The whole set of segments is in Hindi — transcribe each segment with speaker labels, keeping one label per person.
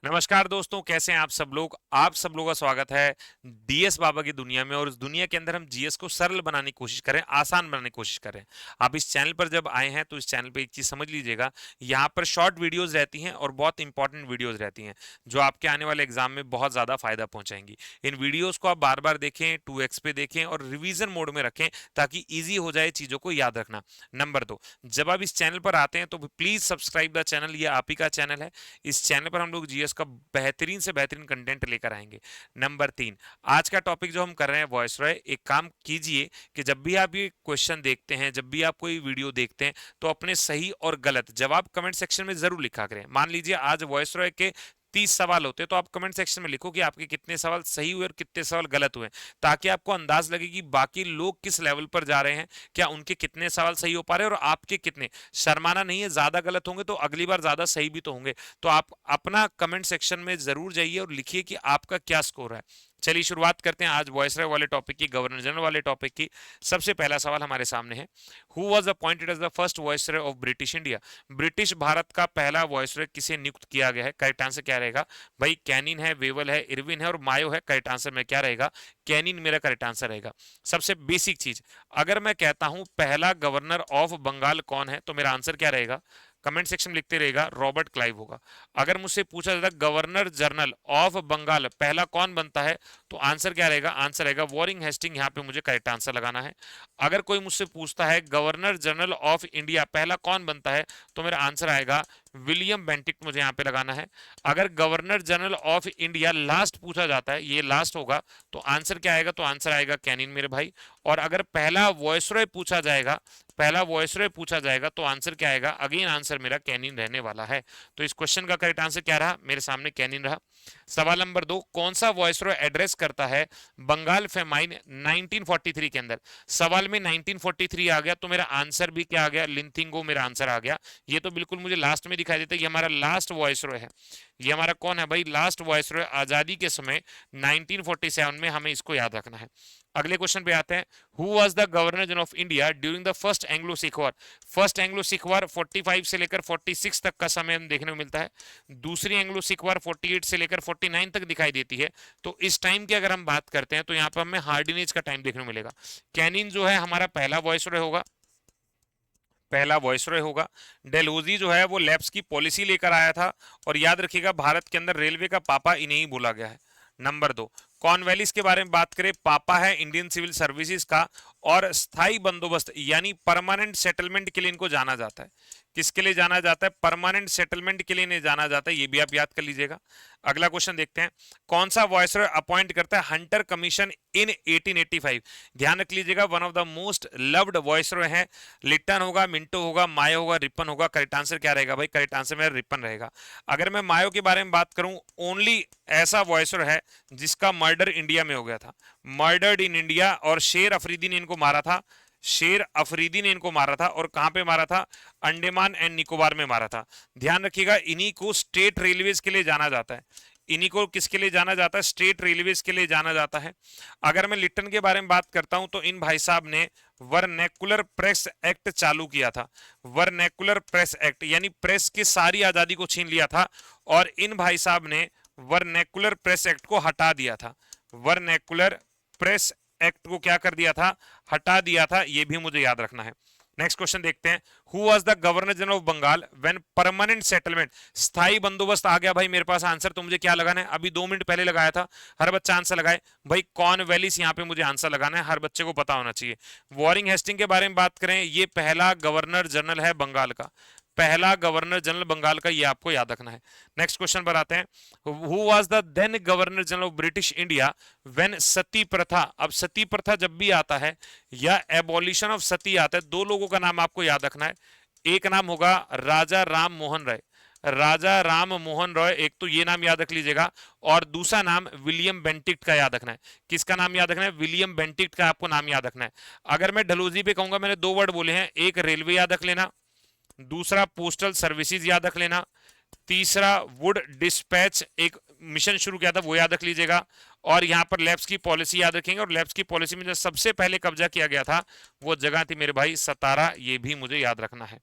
Speaker 1: नमस्कार दोस्तों, कैसे हैं आप सब लोग। आप सब लोगों का स्वागत है डीएस बाबा की दुनिया में। और इस दुनिया के अंदर हम जीएस को सरल बनाने की कोशिश करें, आसान बनाने की कोशिश करें। आप इस चैनल पर जब आए हैं तो इस चैनल पे एक चीज समझ लीजिएगा, यहाँ पर शॉर्ट वीडियोस रहती हैं और बहुत इंपॉर्टेंट वीडियोस रहती हैं जो आपके आने वाले एग्जाम में बहुत ज्यादा फायदा पहुंचाएंगी। इन वीडियोस को आप बार बार देखें, 2x पे देखें और रिवीजन मोड में रखें ताकि ईजी हो जाए चीजों को याद रखना। नंबर 2, जब आप इस चैनल पर आते हैं तो प्लीज सब्सक्राइब द चैनल, ये आप ही का चैनल है। इस चैनल पर हम लोग जीएस का बेहतरीन से बेहतरीन कंटेंट लेकर आएंगे। नंबर 3, आज का टॉपिक जो हम कर रहे हैं वॉइस रॉय। एक काम कीजिए कि जब भी आप ये क्वेश्चन देखते हैं, जब भी आप कोई वीडियो देखते हैं, तो अपने सही और गलत जवाब कमेंट सेक्शन में जरूर लिखा करें। मान लीजिए आज वॉइस रॉय के 30 सवाल होते तो आप कमेंट सेक्शन में लिखो कि आपके कितने सवाल सही हुए और कितने सवाल गलत हुए, ताकि आपको अंदाज लगे कि बाकी लोग किस लेवल पर जा रहे हैं, क्या उनके कितने सवाल सही हो पा रहे हैं और आपके कितने। शर्माना नहीं है, ज्यादा गलत होंगे तो अगली बार ज्यादा सही भी तो होंगे। तो आप अपना कमेंट सेक्शन में जरूर जाइए और लिखिए कि आपका क्या स्कोर है। चलिए शुरुआत करते हैं आज वॉइसरॉय वाले टॉपिक की, गवर्नर जनरल वाले टॉपिक की। सबसे पहला सवाल हमारे सामने है, who was appointed as the first viceroy of British India. British भारत का पहला वॉइसरॉय किसे नियुक्त किया गया है। करेक्ट आंसर क्या रहेगा भाई? कैनिन है, वेवल है, इरविन है और मायो है। करेक्ट आंसर में क्या रहेगा? कैनिन मेरा करेक्ट आंसर रहेगा। सबसे बेसिक चीज, अगर मैं कहता हूं पहला गवर्नर ऑफ बंगाल कौन है तो मेरा आंसर क्या रहेगा? कमेंट सेक्शन में लिखते रहेगा रॉबर्ट क्लाइव होगा। अगर मुझसे पूछा जाता गवर्नर जनरल ऑफ बंगाल पहला कौन बनता है तो आंसर क्या रहेगा? आंसर रहेगा वॉरिंग हेस्टिंग। यहाँ पे मुझे करेक्ट आंसर लगाना है। अगर कोई मुझसे पूछता है गवर्नर जनरल ऑफ इंडिया पहला कौन बनता है तो मेरा आंसर आएगा विलियम बेंटिक, मुझे यहाँ पे लगाना है। अगर governor general of India last पूछा जाता है, ये लास्ट होगा, तो आंसर क्या आएगा? तो आंसर आएगा कैनिन मेरे भाई। और अगर पहला वॉइसरॉय पूछा जाएगा, पहला वॉइसरॉय पूछा जाएगा तो आंसर क्या आएगा? अगेन आंसर मेरा कैनिन रहने वाला है। तो इस क्वेश्चन का करेक्ट आंसर क्या रहा? मेरे सामने कैनिन रहा। सवाल नंबर 2, कौन सा वॉइसरॉय एड्रेस करता है बंगाल फेमाइन 1943 के अंदर। सवाल में 1943 आ गया तो मेरा आंसर भी क्या आ गया? लिंथिंगो मेरा आंसर आ गया। ये तो बिल्कुल मुझे लास्ट में दिखाई देता है, ये हमारा लास्ट वॉइसरॉय है। ये हमारा कौन है भाई? लास्ट वॉइसरॉय आजादी के समय 1947 में, हमें इसको याद रखना है। अगले क्वेश्चन पे आते हैं, who was the governor general of India during the first Anglo Sikh war. First Anglo Sikh war 45 से लेकर 46 तक का समय हम देखने को मिलता है। दूसरी एंग्लो सिख वॉर 48 से लेकर 49 तक दिखाई देती है। तो इस टाइम की अगर हम बात करते हैं तो यहाँ पर हमें हार्डिनेज का टाइम देखने को मिलेगा। कैनिन जो है हमारा पहला वॉइसरॉय होगा, पहला वॉइसरॉय होगा। डेलहौजी जो है वो लैब्स की पॉलिसी लेकर आया था। और याद रखिएगा भारत के अंदर रेलवे का पापा इन्हें ही बोला गया है। नंबर 2, कॉर्नवेलिस के बारे में बात करें, पापा है इंडियन सिविल सर्विसेज का। और स्थायी बंदोबस्त यानी परमानेंट सेटलमेंट के लिए इनको जाना जाता है। किसके लिए जाना जाता है? परमानेंट सेटलमेंट के लिए इन्हें जाना जाता है, ये भी आप याद कर लीजिएगा। अगला क्वेश्चन देखते हैं, कौन सा वॉइसरॉय अपॉइंट करता है हंटर कमीशन इन 1885। ध्यान रख लीजिएगा, one of the most loved viceroy है। लिट्टन होगा, मिंटो होगा, मायो होगा, रिपन होगा। करेक्ट आंसर क्या रहेगा भाई? करेक्ट आंसर मेरा रिपन रहेगा। अगर मैं मायो के बारे में बात करूं, ओनली ऐसा वॉइसरॉय है जिसका मर्डर इंडिया में हो गया था, मर्डर्ड इन इंडिया। और शेर अफरीदी ने इनको मारा था, शेर अफरीदी ने इनको मारा था। और कहां पे मारा था? अंडमान एंड निकोबार में मारा था। ध्यान रखिएगा, इन्हीं को स्टेट रेलवेज के लिए जाना जाता है। इन्हीं को किसके लिए जाना जाता है? स्टेट रेलवेज के लिए जाना जाता है। अगर मैं लिट्टन के बारे में बात करता हूं तो इन भाई साहब ने वर्नैकुलर प्रेस एक्ट चालू किया था। वर्नैकुलर प्रेस एक्ट यानी प्रेस की सारी आजादी को छीन लिया था। और इन भाई साहब ने वर्नैकुलर प्रेस एक्ट को हटा दिया था। वर्नैकुलर प्रेस एक्ट को क्या कर दिया था? हटा दिया था। ये भी मुझे याद रखना है। नेक्स्ट क्वेश्चन देखते हैं, who was the governor general of Bengal when permanent settlement. स्थायी बंदोबस्त आ गया भाई मेरे पास आंसर, तो मुझे क्या लगाना है? अभी 2 मिनट पहले लगाया था। हर बच्चा आंसर लगाए भाई। कॉर्नवेलिस यहाँ पे मुझे आंसर लगाना है, हर बच्चे को पता होना चाहिए। वॉरिंग हेस्टिंग के बारे में बात करें, ये पहला गवर्नर जनरल है बंगाल का, पहला गवर्नर जनरल बंगाल का, ये आपको याद रखना है। नेक्स्ट क्वेश्चन पर आते हैं, who was the then governor general of British India when sati pratha. अब सती प्रथा जब भी आता है या एबॉलिशन ऑफ सती आता है, दो लोगों का नाम आपको याद रखना है। एक नाम होगा राजा राम मोहन राय, राजा राम मोहन रॉय, एक तो ये नाम याद रख लीजिएगा। और दूसरा नाम विलियम बेंटिक्ट का याद रखना है। किसका नाम याद रखना है? विलियम बेंटिक्ट का आपको नाम याद रखना है। अगर मैं डलहौजी पे कहूंगा, मैंने 2 वर्ड बोले हैं, एक रेलवे याद रख लेना, दूसरा पोस्टल सर्विसेज याद रख लेना, तीसरा वुड डिस्पैच एक मिशन शुरू किया था वो याद रख लीजिएगा। और यहाँ पर लैब्स की पॉलिसी याद रखेंगे। और लैब्स की पॉलिसी में जो सबसे पहले कब्जा किया गया था वो जगह थी मेरे भाई सतारा, ये भी मुझे याद रखना है।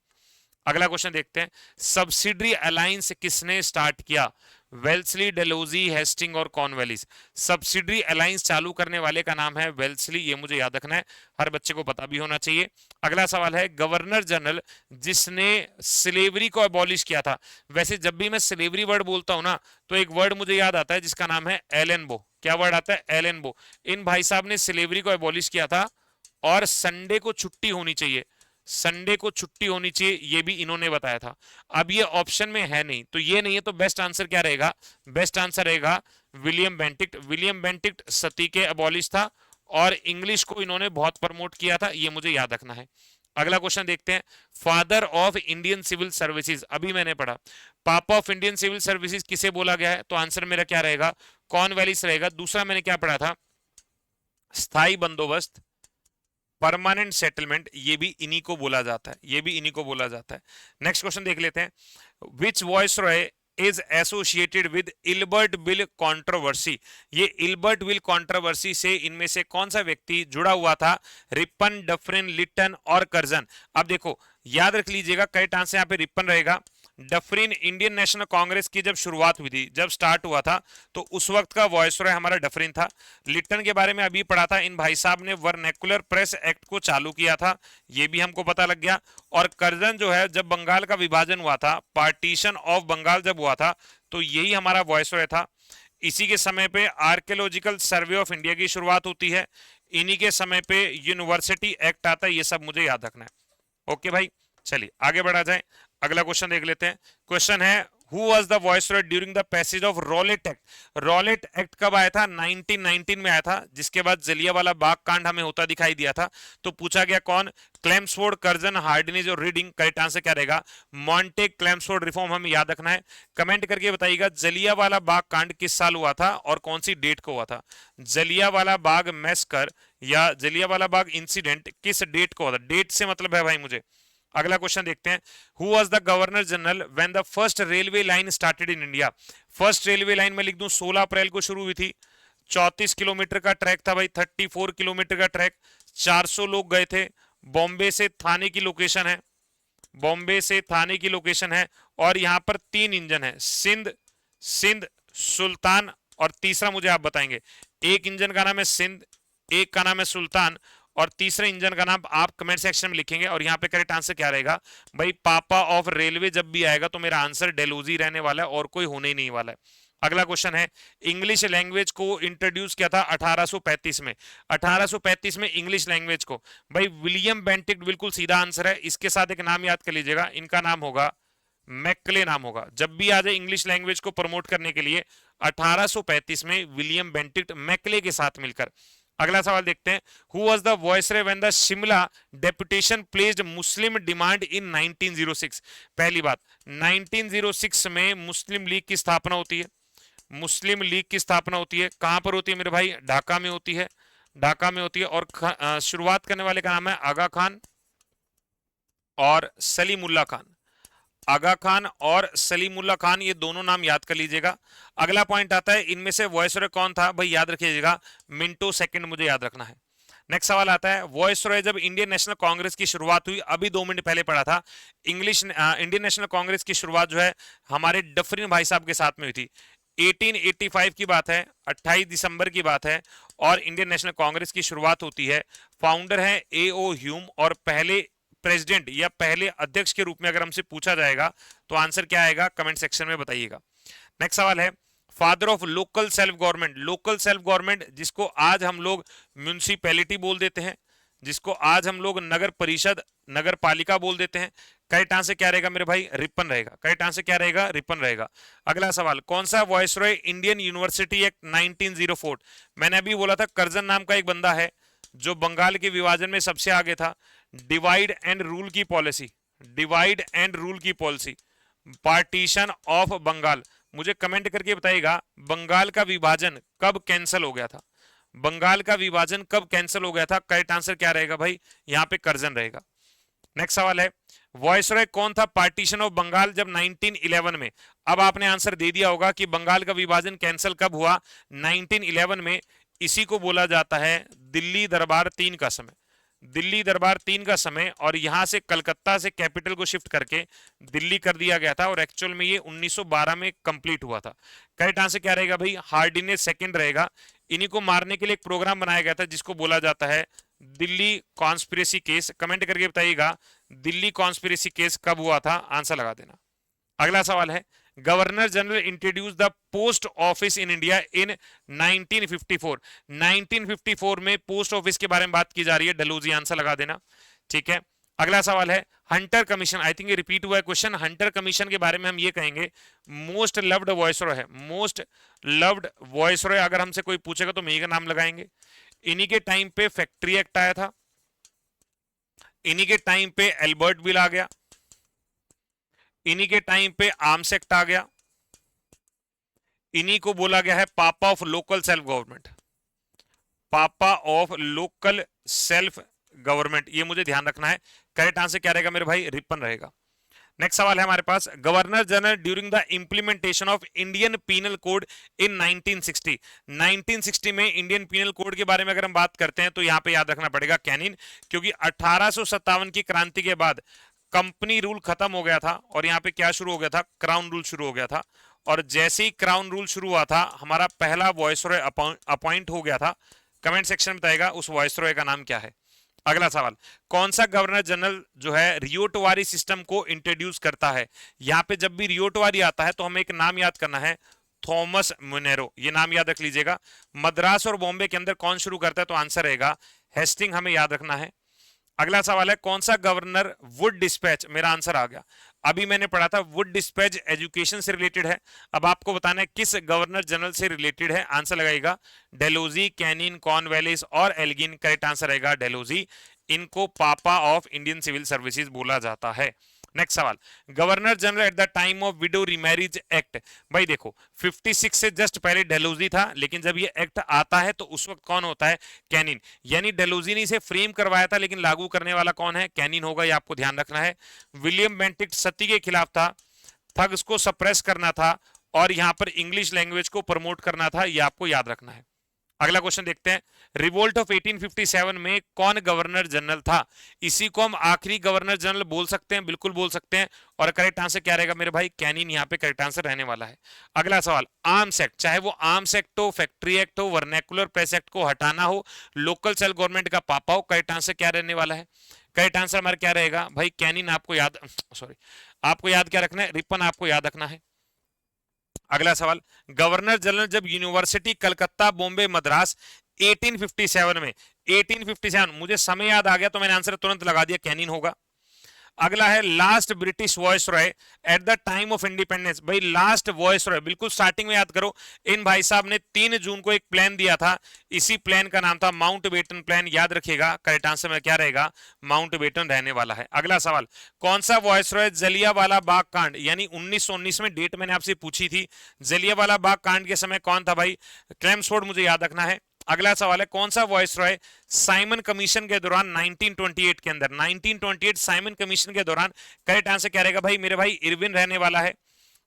Speaker 1: अगला क्वेश्चन देखते हैं, सब्सिडरी अलायंस किसने स्टार्ट किया? वेल्सली, डेलोजी, हेस्टिंग और कॉर्नवेलिस। सब्सिडरी अलायंस चालू करने वाले का नाम है वेल्सली, ये मुझे याद रखना है, हर बच्चे को पता भी होना चाहिए। अगला सवाल है, गवर्नर जनरल जिसने स्लेवरी को अबॉलिश किया था। वैसे जब भी मैं स्लेवरी वर्ड बोलता हूं ना, तो एक वर्ड मुझे याद आता है जिसका नाम है एलन बो। क्या वर्ड आता है? एलन बो। इन भाई साहब ने स्लेवरी को अबॉलिश किया था, और संडे को छुट्टी होनी चाहिए, संडे को छुट्टी होनी चाहिए, ये भी इन्होंने बताया था। अब ये ऑप्शन में है नहीं, तो ये नहीं है, तो बेस्ट आंसर क्या रहेगा? बेस्ट आंसर रहेगा विलियम बेंटिक्ट। विलियम बेंटिक्ट सती के अबॉलिश था, और इंग्लिश को इन्होंने बहुत प्रमोट किया था, ये मुझे याद रखना है। अगला क्वेश्चन देखते हैं, father of Indian civil services, अभी मैंने पढ़ा, पापा ऑफ इंडियन सिविल सर्विसेज किसे बोला गया है? तो आंसर मेरा क्या रहेगा? कॉर्नवेलिस रहेगा। दूसरा मैंने क्या पढ़ा था? स्थायी बंदोबस्त, परमानेंट सेटलमेंट, ये भी इन्हीं को बोला जाता है, ये भी इन्हीं को बोला जाता है। नेक्स्ट क्वेश्चन देख लेते हैं, which viceroy is associated with Ilbert Bill controversy. ये इल्बर्ट बिल कंट्रोवर्सी से इनमें से कौन सा व्यक्ति जुड़ा हुआ था? रिपन, डफरिन, लिटन और कर्जन। अब देखो याद रख लीजिएगा, करेक्ट आंसर यहाँ पे रिपन रहेगा। डफरिन, इंडियन नेशनल कांग्रेस की जब शुरुआत हुई थी, जब स्टार्ट हुआ था, तो उस वक्त का वॉइसरॉय हमारा डफरिन था। लिटन के बारे में अभी पढ़ा था, इन भाई साहब ने वर्नैकुलर प्रेस एक्ट को चालू किया था, ये भी हमको पता लग गया। और कर्जन जो है, जब बंगाल का विभाजन हुआ था, पार्टीशन ऑफ बंगाल जब हुआ था, तो यही हमारा वॉइसरॉय था। इसी के समय पे आर्कियोलॉजिकल सर्वे ऑफ इंडिया की शुरुआत होती है, इन्हीं के समय पे यूनिवर्सिटी एक्ट आता है, ये सब मुझे याद रखना है। ओके भाई, चलिए आगे बढ़ा जाए, अगला क्वेश्चन देख लेते हैं। क्वेश्चन है, who was the viceroy during the passage of Rowlatt act. Rowlatt act कब आया था? 1919 में आया था, जिसके बाद जलियांवाला बाग कांड हमें होता दिखाई दिया था। तो पूछा गया कौन? क्लेम्सफोर्ड, कर्जन, हार्डिनेज और रीडिंग। करेक्ट आंसर क्या रहेगा? मॉन्टेग क्लेम्सफोर्ड रिफॉर्म हमें याद रखना है। कमेंट करके बताइएगा जलियांवाला बाग कांड किस साल हुआ था और कौन सी डेट को हुआ था? जलियांवाला बाग मैसकर या जलियांवाला बाग इंसिडेंट किस डेट को हुआ था? डेट से मतलब है भाई मुझे। अगला क्वेश्चन देखते हैं, who was the governor general when the first railway line started in India. First railway line में लिख दूं 16 अप्रैल को शुरू हुई थी, 34 किलोमीटर का ट्रैक था भाई, 34 किलोमीटर का ट्रैक, 400 लोग गए थे। बॉम्बे से थाने की लोकेशन है, बॉम्बे से थाने की लोकेशन है, और यहां पर 3 इंजन है, सिंध, सिंध, सुल्तान, और तीसरा मुझे आप बताएंगे। एक इंजन का नाम है सिंध, एक का नाम है सुल्तान, और तीसरे इंजन का नाम आप कमेंट सेक्शन में लिखेंगे। और यहाँ पे करेक्ट आंसर क्या रहेगा भाई? पापा ऑफ रेलवे जब भी आएगा तो मेरा आंसर डेलहौजी रहने वाला है, और कोई होने ही नहीं वाला है। अगला क्वेश्चन है, इंग्लिश लैंग्वेज को इंट्रोड्यूस किया था 1835 में। 1835 में इंग्लिश लैंग्वेज को भाई विलियम बेंटिक्ट, बिल्कुल सीधा आंसर है। इसके साथ एक नाम याद कर लीजिएगा, इनका नाम होगा मैकले, नाम होगा। जब भी आ जाए इंग्लिश लैंग्वेज को प्रमोट करने के लिए, 1835 में विलियम बेंटिक्ट मैकले के साथ मिलकर। अगला सवाल देखते हैं, who was the viceroy when the Shimla deputation placed Muslim demand in 1906। पहली बात, 1906 में मुस्लिम लीग की स्थापना होती है। मुस्लिम लीग की स्थापना होती है, कहां पर होती है मेरे भाई? ढाका में होती है, ढाका में होती है। और शुरुआत करने वाले का नाम है आगा खान और सलीमुल्लाह खान। आगा खान और सलीमुल्लाह खान, ये दोनों नाम याद कर लीजिएगा। अगला पॉइंट आता है, इनमें से वॉइसरॉय कौन था भाई? याद रखिएगा, मिंटो सेकंड मुझे याद रखना है। नेक्स्ट सवाल आता है, वॉइसरॉय जब इंडियन नेशनल कांग्रेस की शुरुआत हुई, अभी 2 मिनट पहले पढ़ा था, इंडियन नेशनल कांग्रेस की शुरुआत जो है हमारे डफरिन भाई साहब के साथ में हुई थी। 1885 की बात है, 28 दिसंबर की बात है, और इंडियन नेशनल कांग्रेस की शुरुआत होती है। फाउंडर है A.O. ह्यूम, और पहले प्रेसिडेंट या पहले अध्यक्ष के रूप में अगर हमसे पूछा जाएगा तो आंसर क्या आएगा? कमेंट सेक्शन में बताइएगा। नेक्स्ट सवाल है, father of local self government. Local self government जिसको आज हम लोग म्यूनिसिपैलिटी बोल देते हैं, जिसको आज हम लोग नगर परिषद, नगर पालिका बोल देते हैं। करेक्ट आंसर क्या रहेगा मेरे भाई? रिपन रहेगा। करेक्ट आंसर क्या रहेगा? रिपन रहेगा। अगला सवाल, कौन सा वॉइसरॉय इंडियन यूनिवर्सिटी एक्ट 1904। मैंने अभी बोला था कर्जन नाम का एक बंदा है जो बंगाल के विभाजन में सबसे आगे था। डिवाइड एंड रूल की पॉलिसी, डिवाइड एंड रूल की पॉलिसी, पार्टीशन ऑफ बंगाल। मुझे कमेंट करके बताइएगा बंगाल का विभाजन कब कैंसिल हो गया था? बंगाल का विभाजन कब कैंसिल हो गया था? करेक्ट आंसर क्या रहेगा भाई? यहां पे कर्जन रहेगा। नेक्स्ट सवाल है, वॉइसरॉय कौन था पार्टीशन ऑफ बंगाल जब 1911 में? अब आपने आंसर दे दिया होगा कि बंगाल का विभाजन कैंसिल कब हुआ? 1911 में। इसी को बोला जाता है दिल्ली दरबार 3 का समय। दिल्ली दरबार 3 का समय, और यहां से कलकत्ता से कैपिटल को शिफ्ट करके दिल्ली कर दिया गया था, और एक्चुअल में ये 1912 में कंप्लीट हुआ था। करेक्ट आंसर क्या रहेगा भाई, हार्डिनेस सेकंड रहेगा। इन्हीं को मारने के लिए एक प्रोग्राम बनाया गया था जिसको बोला जाता है दिल्ली कॉन्स्पिरेसी केस। कमेंट करके बताइएगा दिल्ली कॉन्स्पिरेसी केस कब हुआ था, आंसर लगा देना। अगला सवाल है, governor general introduce the post office in India in 1954। 1954 में पोस्ट ऑफिस के बारे में बात की जा रही है, डलहौजी, आंसर लगा देना। ठीक है, अगला सवाल है, हंटर कमीशन, आई थिंक ये रिपीट हुआ है क्वेश्चन। हंटर कमीशन के बारे में हम ये कहेंगे मोस्ट लव्ड वॉइसरॉय है, मोस्ट लव्ड वॉइसरॉय। अगर हमसे कोई पूछेगा तो मैं का नाम लगाएंगे। इन्हीं के टाइम पे फैक्ट्री एक्ट आया था, इन्हीं के टाइम पे एल्बर्ट बिल आ गया, इन्हीं के टाइम पे आर्म्स एक्ट आ गया, इन्हीं को बोला गया है पापा ऑफ लोकल सेल्फ गवर्नमेंट, पापा ऑफ लोकल सेल्फ गवर्नमेंट, ये मुझे ध्यान रखना है। करेक्ट आंसर क्या रहेगा मेरे भाई, रिपन रहेगा। नेक्स्ट सवाल है हमारे पास, governor general during the implementation of Indian Penal Code in 1960। 1960 में इंडियन पीनल कोड के बारे में अगर हम बात करते हैं तो यहां पे याद रखना पड़ेगा कैनिन, क्योंकि 1857 की क्रांति के बाद कंपनी रूल खत्म हो गया था और यहाँ पे क्या शुरू हो गया था, क्राउन रूल शुरू हो गया था। और जैसे ही क्राउन रूल शुरू हुआ था हमारा पहला वॉइसरॉय अपॉइंट हो गया था। कमेंट सेक्शन में बताएगा उस वॉइसरॉय का नाम क्या है। अगला सवाल, कौन सा गवर्नर जनरल जो है रियोटवारी सिस्टम को इंट्रोड्यूस करता है। यहाँ पे जब भी रियोटवारी आता है तो हमें एक नाम याद करना है, थॉमस मुनेरो, ये नाम याद रख लीजिएगा। मद्रास और बॉम्बे के अंदर कौन शुरू करता है, तो आंसर रहेगा हेस्टिंग, हमें याद रखना है। अगला सवाल है, कौन सा गवर्नर वुड डिस्पैच, मेरा आंसर आ गया। अभी मैंने पढ़ा था वुड डिस्पैच एजुकेशन से रिलेटेड है, अब आपको बताना है किस गवर्नर जनरल से रिलेटेड है, आंसर लगाएगा डेलोजी, कैनिन, कॉर्नवालिस और एल्गिन। करेक्ट आंसर रहेगा डेलोजी। इनको पापा ऑफ इंडियन सिविल सर्विसेज बोला जाता है। नेक्स्ट सवाल, governor general at the time of window remarriage act. भाई देखो 56 से जस्ट पहले डेलोजी था, लेकिन जब ये एक्ट आता है तो उस वक्त कौन होता है, कैनिन। यानी डेलोजी ने इसे फ्रेम करवाया था लेकिन लागू करने वाला कौन है, कैनिन होगा, ये आपको ध्यान रखना है। विलियम बेंटिक सती के खिलाफ था, थग्स को सप्रेस करना था और यहां पर इंग्लिश लैंग्वेज को प्रमोट करना था, ये आपको याद रखना है। अगला क्वेश्चन देखते हैं, रिवोल्ट ऑफ 1857 में कौन गवर्नर जनरल था। इसी को हम आखिरी गवर्नर जनरल बोल सकते हैं, बिल्कुल बोल सकते हैं। और करेक्ट आंसर क्या रहेगा मेरे भाई, कैनिन यहाँ पे करेक्ट आंसर रहने वाला है। अगला सवाल, आर्म्स एक्ट, चाहे वो आर्म्स एक्ट हो, फैक्ट्री एक्ट हो, वर्नैकुलर प्रेस एक्ट को हटाना हो, लोकल सेल्फ गवर्नमेंट का पापा हो, करेक्ट आंसर क्या रहने वाला है। करेक्ट आंसर हमारा क्या रहेगा भाई, कैनिन। आपको याद, सॉरी, आपको याद क्या रखना है, रिपन आपको याद रखना है। अगला सवाल, गवर्नर जनरल जब यूनिवर्सिटी कलकत्ता, बॉम्बे, मद्रास 1857 में, 1857 मुझे समय याद आ गया तो मैंने आंसर तुरंत लगा दिया, कैनिन होगा। अगला है, last British viceroy at the time of independence. भाई लास्ट वॉइसरॉय बिल्कुल स्टार्टिंग में याद करो, इन भाई साहब ने 3 जून को एक प्लान दिया था, इसी प्लान का नाम था माउंटबेटन प्लान, याद रखिएगा। करेक्ट आंसर में क्या रहेगा, माउंटबेटन रहने वाला है। अगला सवाल, कौन सा वॉइसरॉय जलियांवाला बाग कांड, यानी 1919 में, डेट मैंने आपसे पूछी थी, जलियांवाला बाग कांड के समय कौन था भाई, क्लेम्सफोर्ड, मुझे याद रखना है। अगला सवाल है, कौन सा वॉइसरॉय साइमन कमीशन के दौरान 1928 के अंदर, 1928 साइमन कमीशन के दौरान, करेक्ट आंसर क्या रहेगा भाई मेरे भाई, इरविन रहने वाला है।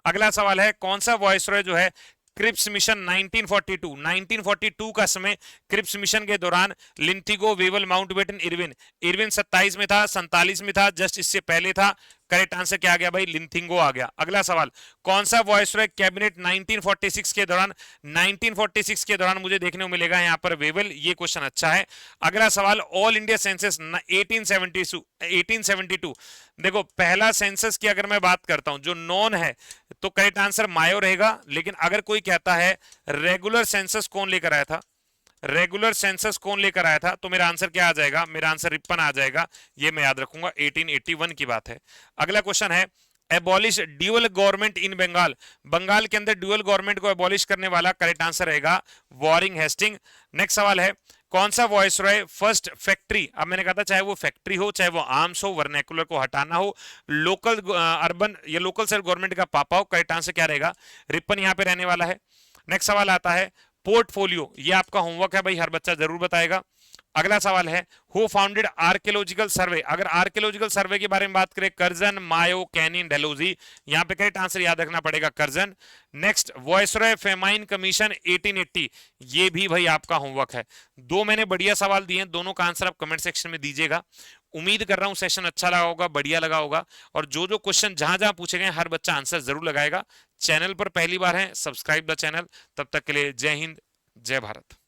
Speaker 1: अगला सवाल है, कौन सा वॉइसरॉय जो है क्रिप्स मिशन 1942, 1942 का समय क्रिप्स मिशन के दौरान, लिंथिगो, वेवल, माउंटबेटन, इरविन। इरविन 27 में था, 47 में था, जस्ट इससे पहले था। करेक्ट आंसर क्या आ गया भाई, लिंथिंगो आ गया। अगला सवाल, कौन सा वॉइसरॉय कैबिनेट 1946 के दौरान, 1946 के दौरान मुझे देखने को मिलेगा यहाँ पर वेवल, ये क्वेश्चन अच्छा है। अगला सवाल, ऑल इंडिया सेंसस 1872, देखो पहला सेंसस की अगर मैं बात करता हूं जो नॉन है तो करेक्ट आंसर मायो रहेगा, लेकिन अगर कोई कहता है रेगुलर सेंसस कौन लेकर आया था, रेगुलर सेंसस कौन लेकर आया था, तो मेरा आंसर क्या आ जाएगा, मेरा आंसर रिपन आ जाएगा, ये मैं याद रखूंगा, 1881 की बात है। अगला क्वेश्चन है, abolish dual government in Bengal, Bengal के अंदर ड्यूअल गवर्नमेंट को एबॉलिश करने वाला, करेक्ट आंसर रहेगा वॉरिंग हेस्टिंग। नेक्स्ट सवाल है, कौन सा वॉइसरॉय फर्स्ट फैक्ट्री, अब मैंने कहा था चाहे वो फैक्ट्री हो, चाहे वो आर्म्स हो, वर्नैकुलर को हटाना हो, लोकल अर्बन या लोकल सेल्फ गवर्नमेंट का पापा हो, करेक्ट आंसर क्या रहेगा, रिपन यहाँ पे रहने वाला है। नेक्स्ट सवाल आता है, पोर्टफोलियो, ये आपका होमवर्क है भाई, हर बच्चा जरूर बताएगा। अगला सवाल है हु फाउंडेड आर्कियोलॉजिकल सर्वे। अगर आर्कियोलॉजिकल सर्वे के बारे में बात करें, कर्जन, मायो, कैनिन, डेलोजी। यहां पे करेक्ट आंसर याद रखना पड़ेगा कर्जन। नेक्स्ट वॉयसरॉय फेमाइन कमीशन 1880, ये भी भाई आपका होमवर्क है। दो मैंने बढ़िया सवाल दिए हैं, दोनों का आंसर आप कमेंट सेक्शन में दीजिएगा। उम्मीद कर रहा हूं सेशन अच्छा लगा होगा, बढ़िया लगा होगा, और जो जो क्वेश्चन जहां जहां पूछे गए हर बच्चा आंसर जरूर लगाएगा। चैनल पर पहली बार है, सब्सक्राइब द चैनल। तब तक के लिए जय हिंद, जय भारत।